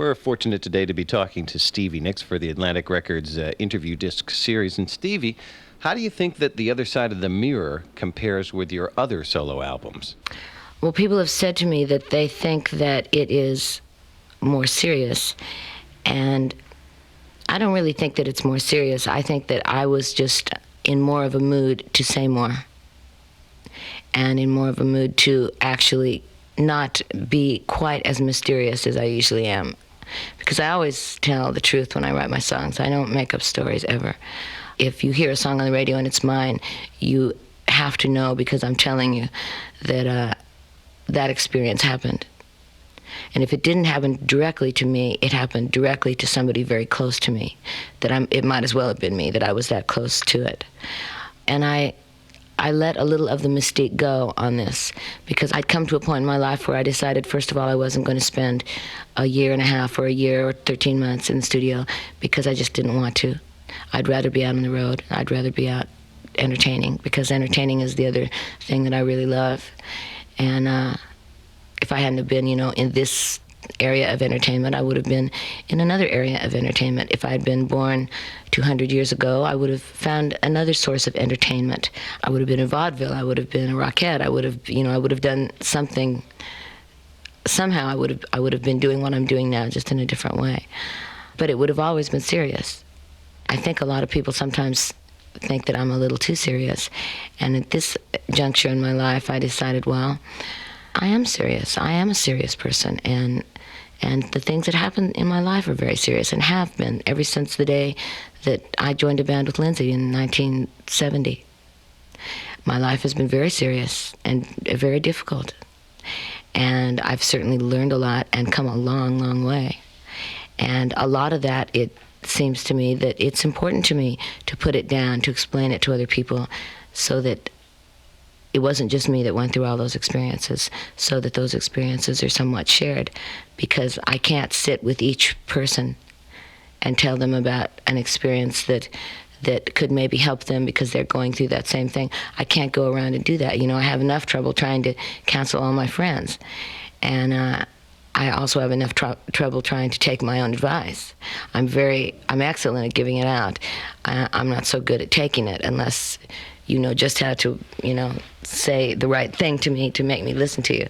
We're fortunate today to be talking to Stevie Nicks for the Atlantic Records interview disc series. And Stevie, how do you think that The Other Side of the Mirror compares with your other solo albums? Well, people have said to me that they think that it is more serious, and I don't really think that it's more serious. I think that I was just in more of a mood to say more, and in more of a mood to actually not be quite as mysterious as I usually am. Because I always tell the truth when I write my songs. I don't make up stories ever. If you hear a song on the radio and it's mine, you have to know, because I'm telling you, that that experience happened. And if it didn't happen directly to me, it happened directly to somebody very close to me. It might as well have been me, that I was that close to it. And I let a little of the mystique go on this, because I'd come to a point in my life where I decided, first of all, I wasn't going to spend a year and a half or a year or 13 months in the studio, because I just didn't want to. I'd rather be out on the road. I'd rather be out entertaining, because entertaining is the other thing that I really love. And if I hadn't have been, in this area of entertainment, I would have been in another area of entertainment. If I had been born 200 years ago, I would have found another source of entertainment. I would have been in vaudeville. I would have been a rockette. I would have done something. Somehow I would have been doing what I'm doing now, just in a different way. But it would have always been serious. I think a lot of people sometimes think that I'm a little too serious. And at this juncture in my life, I decided, well, I am serious. I am a serious person, and the things that happen in my life are very serious, and have been ever since the day that I joined a band with Lindsay in 1970. My life has been very serious and very difficult, and I've certainly learned a lot and come a long, long way. And a lot of that, it seems to me that it's important to me to put it down, to explain it to other people, so that it wasn't just me that went through all those experiences, so that those experiences are somewhat shared, because I can't sit with each person and tell them about an experience that could maybe help them because they're going through that same thing. I can't go around and do that. I have enough trouble trying to counsel all my friends. And I also have enough trouble trying to take my own advice. I'm excellent at giving it out. I'm not so good at taking it, unless you know just how to, say the right thing to me to make me listen to you.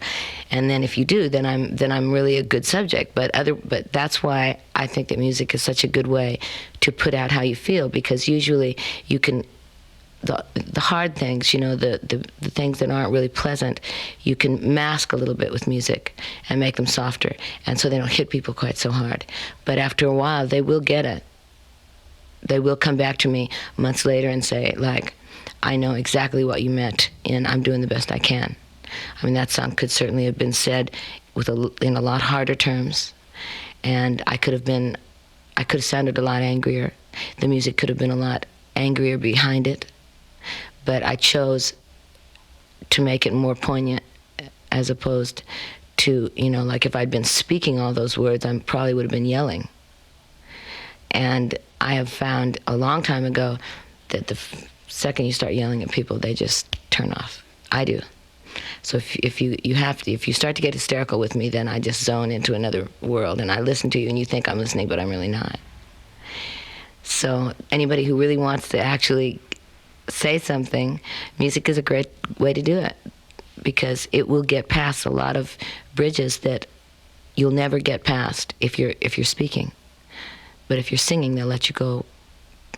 And then if you do, then I'm really a good subject. But that's why I think that music is such a good way to put out how you feel, because usually you can, the hard things, the things that aren't really pleasant, you can mask a little bit with music and make them softer, and so they don't hit people quite so hard. But after a while, they will get it. They will come back to me months later and say, like, I know exactly what you meant, and I'm doing the best I can. I mean, that song could certainly have been said in a lot harder terms, and I could have sounded a lot angrier. The music could have been a lot angrier behind it, but I chose to make it more poignant, as opposed to, like if I'd been speaking all those words, I probably would have been yelling. And I have found a long time ago that the second you start yelling at people, they just turn off. I do. So if you start to get hysterical with me, then I just zone into another world, and I listen to you and you think I'm listening, but I'm really not. So anybody who really wants to actually say something, music is a great way to do it, because it will get past a lot of bridges that you'll never get past if you're speaking. But if you're singing, they'll let you go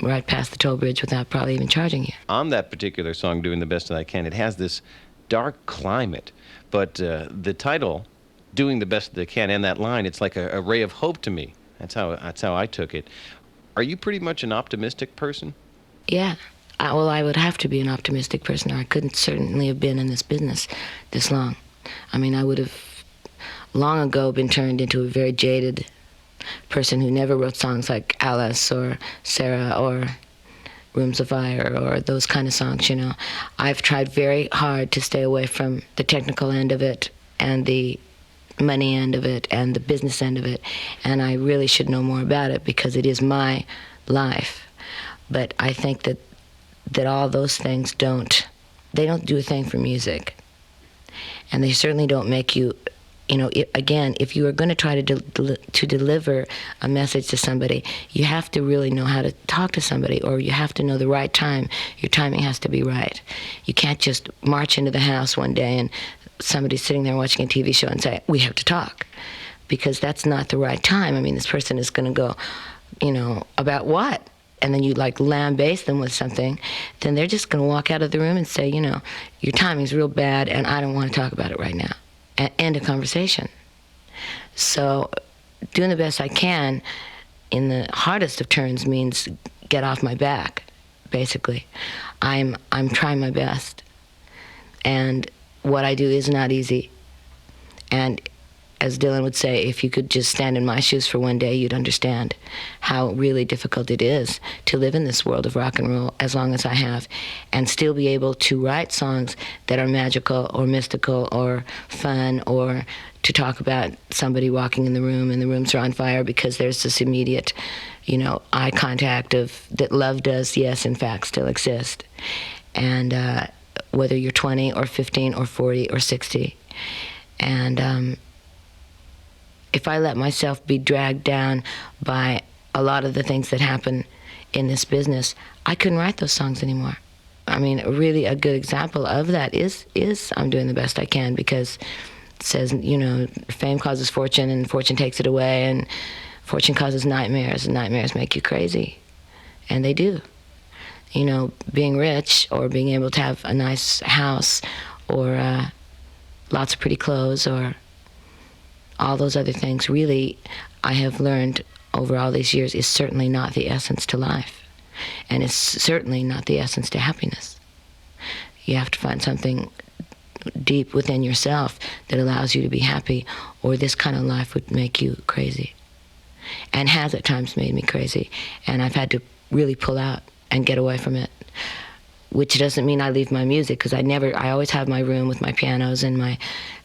right past the toll bridge without probably even charging you. On that particular song, Doing the Best That I Can, it has this dark climate, but the title, Doing the Best That I Can, and that line, it's like a ray of hope to me. That's how I took it. Are you pretty much an optimistic person? Yeah. Well, I would have to be an optimistic person, or I couldn't certainly have been in this business this long. I mean, I would have long ago been turned into a very jaded person who never wrote songs like Alice or Sarah or Rooms of Fire or those kind of songs, I've tried very hard to stay away from the technical end of it and the money end of it and the business end of it, and I really should know more about it, because it is my life. But I think that all those things don't do a thing for music, and they certainly don't make you again, if you are going to try to deliver a message to somebody, you have to really know how to talk to somebody, or you have to know the right time. Your timing has to be right. You can't just march into the house one day and somebody's sitting there watching a TV show and say, we have to talk, because that's not the right time. I mean, this person is going to go, about what? And then you lambaste them with something, then they're just going to walk out of the room and say, your timing's real bad and I don't want to talk about it right now. End of conversation. So doing the best I can in the hardest of turns means get off my back, basically. I'm trying my best. And what I do is not easy. And as Dylan would say, if you could just stand in my shoes for one day, you'd understand how really difficult it is to live in this world of rock and roll as long as I have, and still be able to write songs that are magical or mystical or fun, or to talk about somebody walking in the room and the rooms are on fire because there's this immediate, eye contact of that love does, yes, in fact, still exist. And whether you're 20 or 15 or 40 or 60. And if I let myself be dragged down by a lot of the things that happen in this business, I couldn't write those songs anymore. I mean, really a good example of that is I'm doing the best I can, because it says, fame causes fortune and fortune takes it away, and fortune causes nightmares and nightmares make you crazy. And they do. Being rich or being able to have a nice house or lots of pretty clothes or all those other things, really, I have learned over all these years, is certainly not the essence to life. And it's certainly not the essence to happiness. You have to find something deep within yourself that allows you to be happy, or this kind of life would make you crazy. And has at times made me crazy. And I've had to really pull out and get away from it. Which doesn't mean I leave my music, because I always have my room with my pianos and my,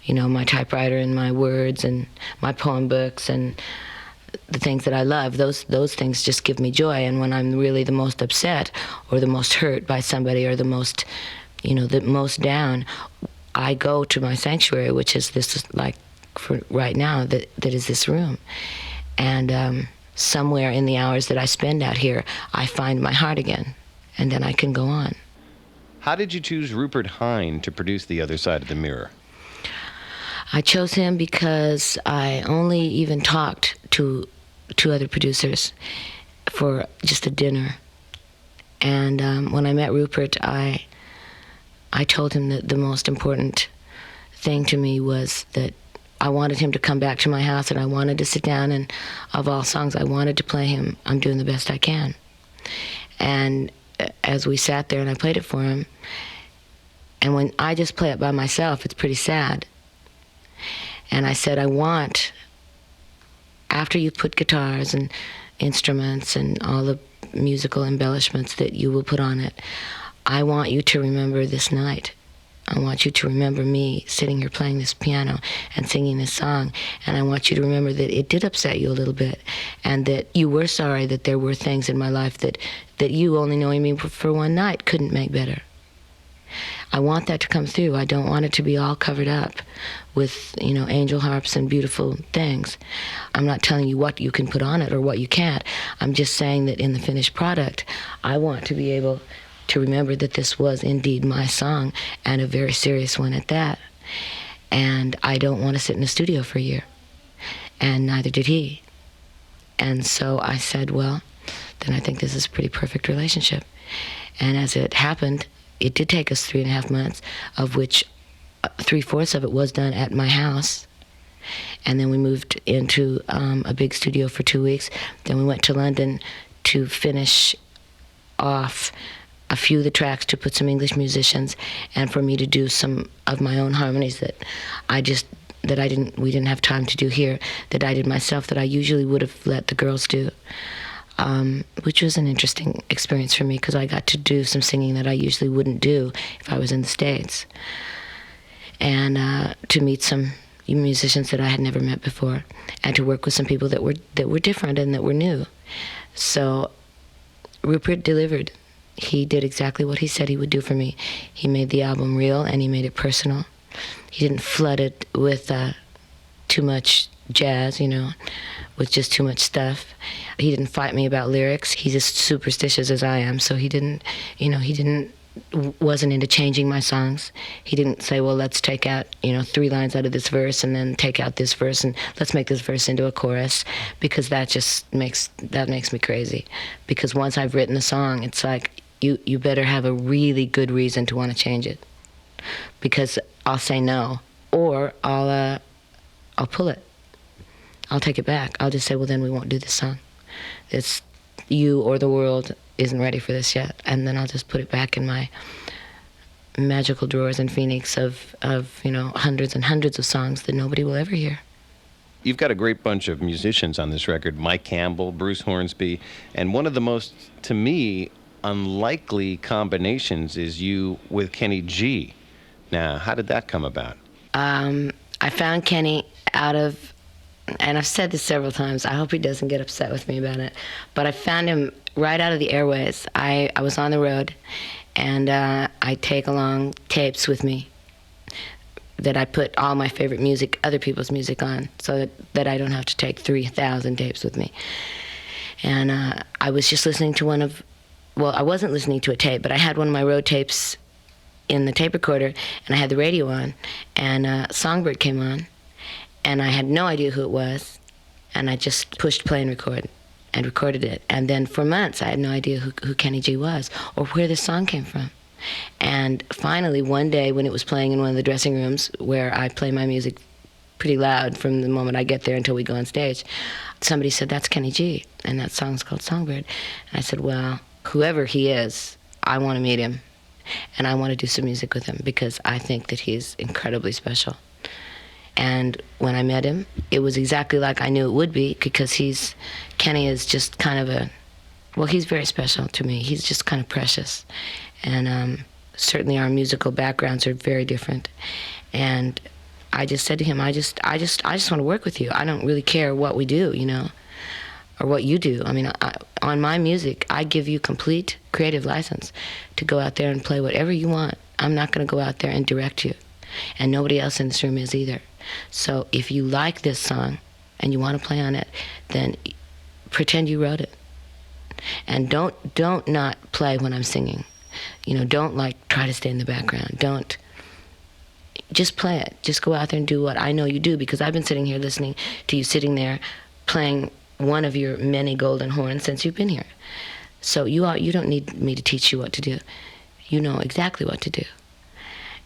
my typewriter and my words and my poem books and the things that I love. Those things just give me joy. And when I'm really the most upset or the most hurt by somebody or the most, the most down, I go to my sanctuary, which is this, for right now, that is this room. And somewhere in the hours that I spend out here, I find my heart again, and then I can go on. How did you choose Rupert Hine to produce The Other Side of the Mirror? I chose him because I only even talked to two other producers for just a dinner. And when I met Rupert, I told him that the most important thing to me was that I wanted him to come back to my house, and I wanted to sit down, and of all songs, I wanted to play him I'm Doing the Best I Can. And as we sat there and I played it for him, and when I just play it by myself, it's pretty sad. And I said, I want, after you put guitars and instruments and all the musical embellishments that you will put on it, I want you to remember this night. I want you to remember me sitting here playing this piano and singing this song, and I want you to remember that it did upset you a little bit, and that you were sorry that there were things in my life that you, only knowing me for one night, couldn't make better. I want that to come through. I don't want it to be all covered up with, angel harps and beautiful things. I'm not telling you what you can put on it or what you can't. I'm just saying that in the finished product, I want to be able to remember that this was indeed my song, and a very serious one at that. And I don't want to sit in a studio for a year. And neither did he. And so I said, well, then I think this is a pretty perfect relationship. And as it happened, it did take us 3.5 months, of which 3/4 of it was done at my house. And then we moved into a big studio for 2 weeks. Then we went to London to finish off a few of the tracks, to put some English musicians, and for me to do some of my own harmonies that we didn't have time to do here, that I did myself, that I usually would have let the girls do, which was an interesting experience for me, because I got to do some singing that I usually wouldn't do if I was in the States, and to meet some musicians that I had never met before, and to work with some people that were different and that were new. So Rupert delivered. He did exactly what he said he would do for me. He made the album real, and he made it personal. He didn't flood it with too much jazz, with just too much stuff. He didn't fight me about lyrics. He's as superstitious as I am, so he wasn't into changing my songs. He didn't say, well, let's take out, 3 lines out of this verse and then take out this verse and let's make this verse into a chorus, because that makes me crazy. Because once I've written a song, it's like you better have a really good reason to want to change it, because I'll say no, or I'll pull it. I'll take it back. I'll just say, well, then we won't do this song. It's you or the world isn't ready for this yet, and then I'll just put it back in my magical drawers in Phoenix of hundreds and hundreds of songs that nobody will ever hear. You've got a great bunch of musicians on this record: Mike Campbell, Bruce Hornsby, and one of the most, to me, unlikely combinations is you with Kenny G. Now, how did that come about? I found Kenny out of, and I've said this several times, I hope he doesn't get upset with me about it, but I found him right out of the airways. I was on the road, and I take along tapes with me that I put all my favorite music, other people's music on, so that I don't have to take 3,000 tapes with me. And I was just listening to I wasn't listening to a tape, but I had one of my road tapes in the tape recorder, and I had the radio on, and Songbird came on, and I had no idea who it was, and I just pushed play and record, and recorded it. And then for months, I had no idea who Kenny G was, or where this song came from. And finally, one day, when it was playing in one of the dressing rooms, where I play my music pretty loud from the moment I get there until we go on stage, somebody said, that's Kenny G, and that song's called Songbird. And I said, well, whoever he is, I want to meet him, and I want to do some music with him, because I think that he's incredibly special. And when I met him, it was exactly like I knew it would be, because Kenny is just kind of he's very special to me. He's just kind of precious. And certainly our musical backgrounds are very different. And I just said to him, I just want to work with you. I don't really care what we do, or what you do. I mean, on my music, I give you complete creative license to go out there and play whatever you want. I'm not going to go out there and direct you. And nobody else in this room is either. So if you like this song and you want to play on it, then pretend you wrote it. And don't not play when I'm singing. Don't try to stay in the background. Don't. Just play it. Just go out there and do what I know you do, because I've been sitting here listening to you sitting there playing one of your many golden horns since you've been here. So you don't need me to teach you what to do. You know exactly what to do.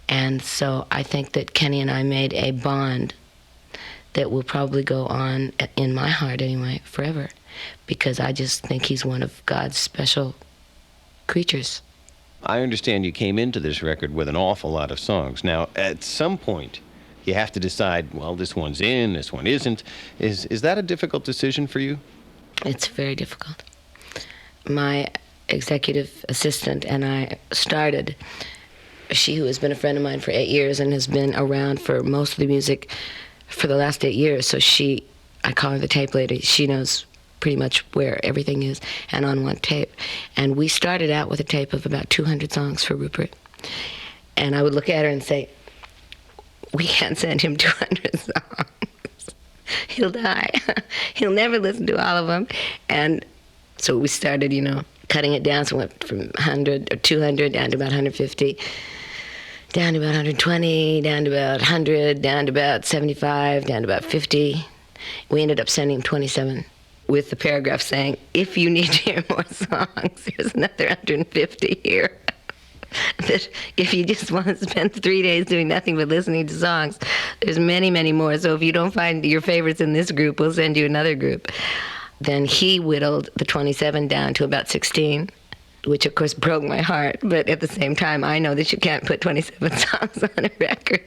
And so I think that Kenny and I made a bond that will probably go on, in my heart anyway, forever, because I just think he's one of God's special creatures. I understand you came into this record with an awful lot of songs. Now, at some point, you have to decide, well, this one's in, this one isn't. Is that a difficult decision for you? It's very difficult. My executive assistant and I started, she who has been a friend of mine for 8 years and has been around for most of the music for the last 8 years, so I call her the tape lady. She knows pretty much where everything is and on what tape. And we started out with a tape of about 200 songs for Rupert. And I would look at her and say, we can't send him 200 songs. He'll die. He'll never listen to all of them. And so we started, cutting it down. So we went from 100 or 200 down to about 150, down to about 120, down to about 100, down to about 75, down to about 50. We ended up sending him 27 with the paragraph saying, if you need to hear more songs, there's another 150 here. That if you just want to spend 3 days doing nothing but listening to songs, there's many, many more. So if you don't find your favorites in this group, we'll send you another group. Then he whittled the 27 down to about 16, which of course broke my heart. But at the same time, I know that you can't put 27 songs on a record.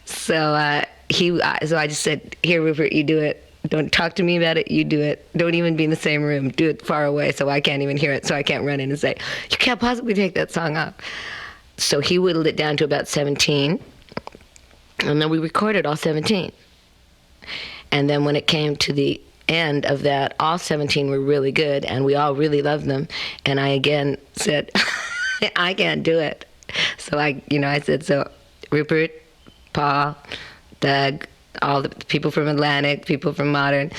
So I just said, here, Rupert, you do it. Don't talk to me about it, you do it. Don't even be in the same room. Do it far away so I can't even hear it, so I can't run in and say, you can't possibly take that song off. So he whittled it down to about 17, and then we recorded all 17. And then when it came to the end of that, all 17 were really good, and we all really loved them. And I again said, I can't do it. So I said, so Rupert, Paul, Doug, all the people from Atlantic, people from Modern,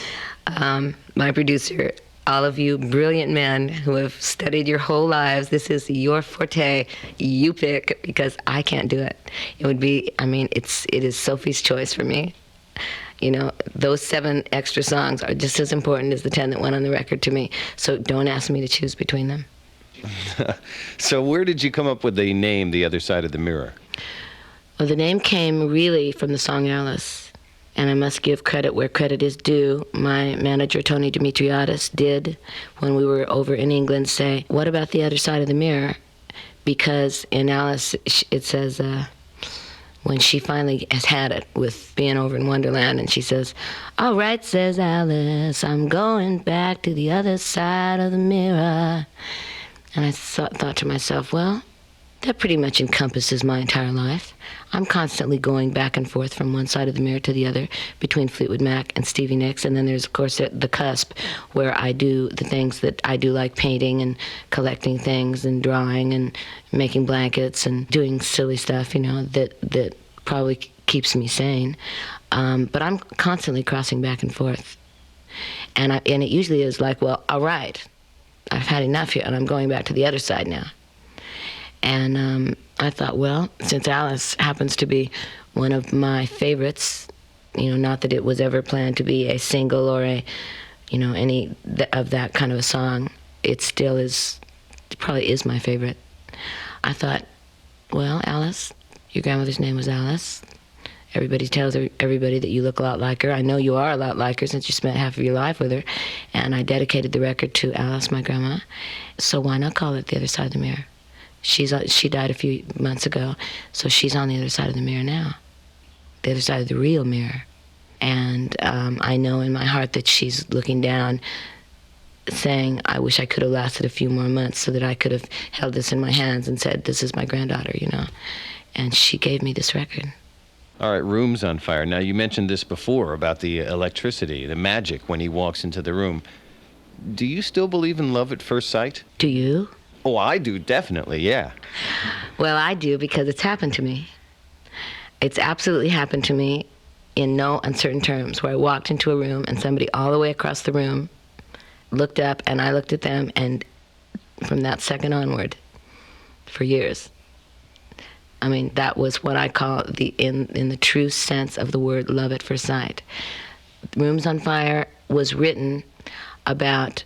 my producer, all of you brilliant men who have studied your whole lives. This is your forte. You pick, because I can't do it. It would be, it is Sophie's choice for me. You know, those 7 extra songs are just as important as the 10 that went on the record to me. So don't ask me to choose between them. So where did you come up with the name, The Other Side of the Mirror? Well, the name came really from the song Alice. And I must give credit where credit is due. My manager, Tony Dimitriadis, did, when we were over in England, say, what about The Other Side of the Mirror? Because in Alice, it says, when she finally has had it with being over in Wonderland, and she says, all right, says Alice, I'm going back to the other side of the mirror. And I thought to myself, well, that pretty much encompasses my entire life. I'm constantly going back and forth from one side of the mirror to the other between Fleetwood Mac and Stevie Nicks. And then there's, of course, the cusp where I do the things that I do, like painting and collecting things and drawing and making blankets and doing silly stuff, you know, that probably keeps me sane. But I'm constantly crossing back and forth. And it usually is like, well, all right, I've had enough here, and I'm going back to the other side now. And I thought, well, since Alice happens to be one of my favorites, you know, not that it was ever planned to be a single or a, you know, any of that kind of a song, it still is, probably is my favorite. I thought, well, Alice, your grandmother's name was Alice. Everybody tells everybody that you look a lot like her. I know you are a lot like her since you spent half of your life with her. And I dedicated the record to Alice, my grandma. So why not call it The Other Side of the Mirror? She died a few months ago, so she's on the other side of the mirror now. The other side of the real mirror. And I know in my heart that she's looking down, saying, I wish I could have lasted a few more months so that I could have held this in my hands and said, this is my granddaughter, you know. And she gave me this record. All right, Room's on Fire. Now, you mentioned this before about the electricity, the magic when he walks into the room. Do you still believe in love at first sight? Do you? Oh, I do, definitely, yeah. Well, I do, because it's happened to me. It's absolutely happened to me in no uncertain terms, where I walked into a room and somebody all the way across the room looked up and I looked at them, and from that second onward, for years, I mean, that was what I call in the true sense of the word, love at first sight. Room's on Fire was written about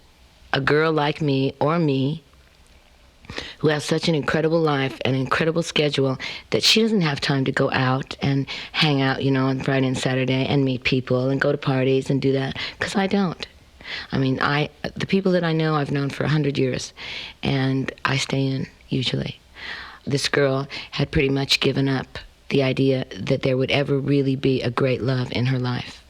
a girl like me, or me, who has such an incredible life, an incredible schedule, that she doesn't have time to go out and hang out, you know, on Friday and Saturday and meet people and go to parties and do that, because I don't. I mean, the people that I know, I've known for 100 years, and I stay in, usually. This girl had pretty much given up the idea that there would ever really be a great love in her life.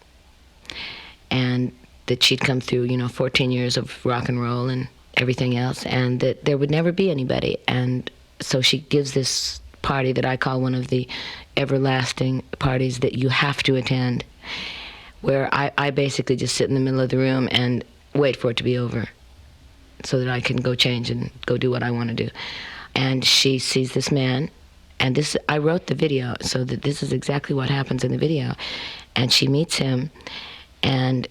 And that she'd come through, you know, 14 years of rock and roll and everything else, and that there would never be anybody. And so she gives this party that I call one of the everlasting parties that you have to attend, where I basically just sit in the middle of the room and wait for it to be over so that I can go change and go do what I want to do. And she sees this man, and I wrote the video so that this is exactly what happens in the video. And she meets him, and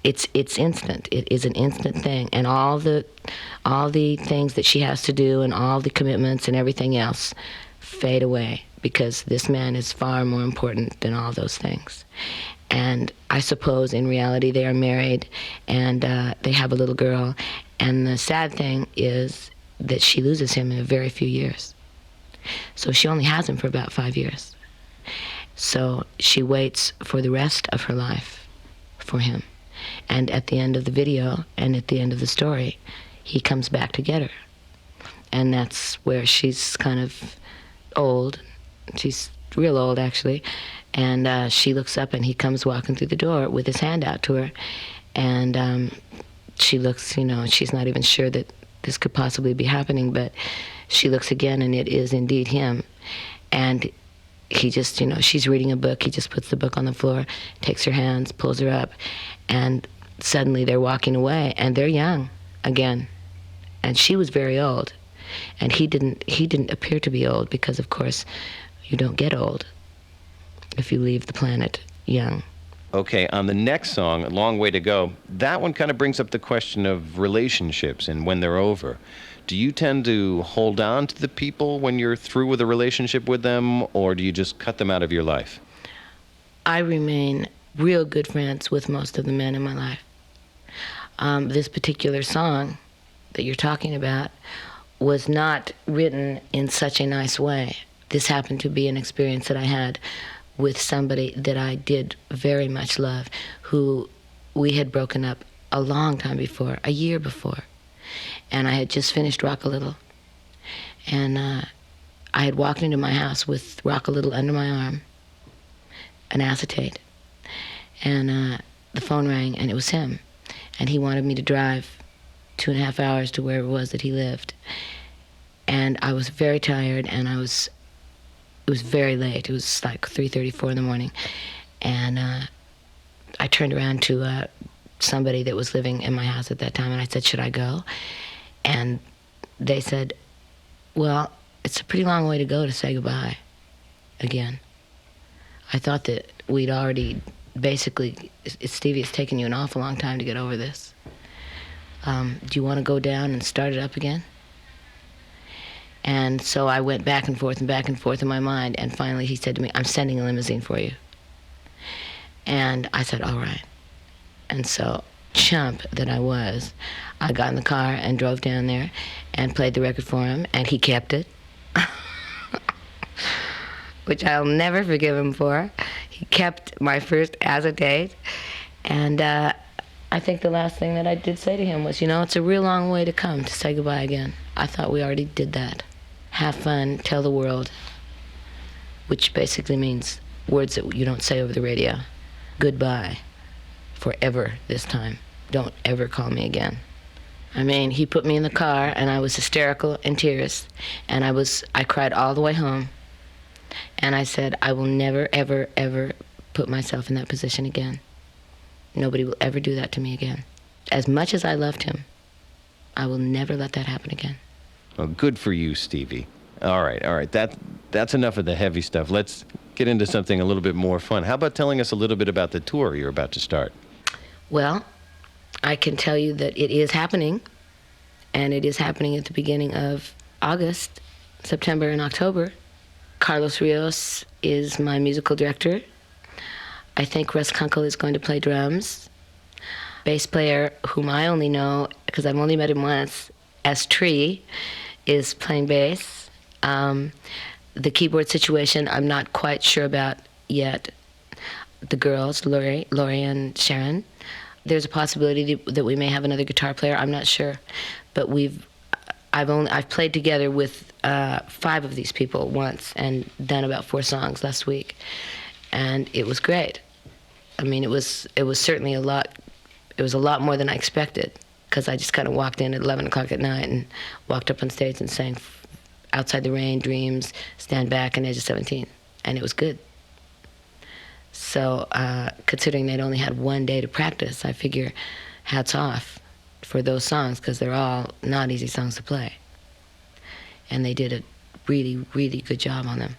it's instant. It is an instant thing, and all the things that she has to do and all the commitments and everything else fade away, because this man is far more important than all those things. And I suppose in reality they are married, and they have a little girl. And the sad thing is that she loses him in a very few years. So she only has him for about 5 years. So she waits for the rest of her life for him. And at the end of the video and at the end of the story, he comes back to get her. And that's where she's kind of old. She's real old, actually. And she looks up, and he comes walking through the door with his hand out to her. And she looks, you know, she's not even sure that this could possibly be happening, but she looks again, and it is indeed him. And he just, you know, she's reading a book. He just puts the book on the floor, takes her hands, pulls her up, and suddenly they're walking away, and they're young again. And she was very old, and he didn't appear to be old, because of course you don't get old if you leave the planet. young. Okay, on the next song, A Long Way to Go, that one kind of brings up the question of relationships and when they're over. Do you tend to hold on to the people when you're through with a relationship with them, or do you just cut them out of your life? I remain real good friends with most of the men in my life. This particular song that you're talking about was not written in such a nice way. This happened to be an experience that I had with somebody that I did very much love, who we had broken up a long time before, a year before. And I had just finished Rock a Little. And I had walked into my house with Rock a Little under my arm, an acetate. And the phone rang, and it was him. And he wanted me to drive 2.5 hours to where it was that he lived. And I was very tired, and it was very late. It was like 3:34 in the morning. And I turned around to somebody that was living in my house at that time, and I said, should I go? And they said, well, it's a pretty long way to go to say goodbye again. I thought that we'd already basically, Stevie, it's taken you an awful long time to get over this. Do you want to go down and start it up again? And so I went back and forth in my mind, and finally he said to me, I'm sending a limousine for you. And I said, all right. And so, chump that I was, I got in the car and drove down there and played the record for him, and he kept it, which I'll never forgive him for. He kept my first acetate, and I think the last thing that I did say to him was, it's a real long way to come to say goodbye again. I thought we already did that. Have fun, tell the world, which basically means words that you don't say over the radio. Goodbye, forever this time. Don't ever call me again. I mean, he put me in the car, and I was hysterical in tears, and I cried all the way home, and I said, I will never, ever, ever put myself in that position again. Nobody will ever do that to me again. As much as I loved him, I will never let that happen again. Well, good for you, Stevie. All right. That's enough of the heavy stuff. Let's get into something a little bit more fun. How about telling us a little bit about the tour you're about to start? Well, I can tell you that it is happening, and it is happening at the beginning of August, September, and October. Carlos Rios is my musical director. I think Russ Kunkel is going to play drums. Bass player, whom I only know because I've only met him once, as Tree, is playing bass. The keyboard situation, I'm not quite sure about yet. The girls, Lori and Sharon. There's a possibility that we may have another guitar player. I'm not sure, but I've played together with 5 of these people once and done about 4 songs last week, and it was great. I mean, it was certainly a lot. It was a lot more than I expected, because I just kind of walked in at 11 o'clock at night and walked up on stage and sang Outside the Rain, Dreams, Stand Back, and Edge of 17, and it was good. So considering they'd only had 1 day to practice, I figure hats off for those songs, because they're all not easy songs to play. And they did a really, really good job on them.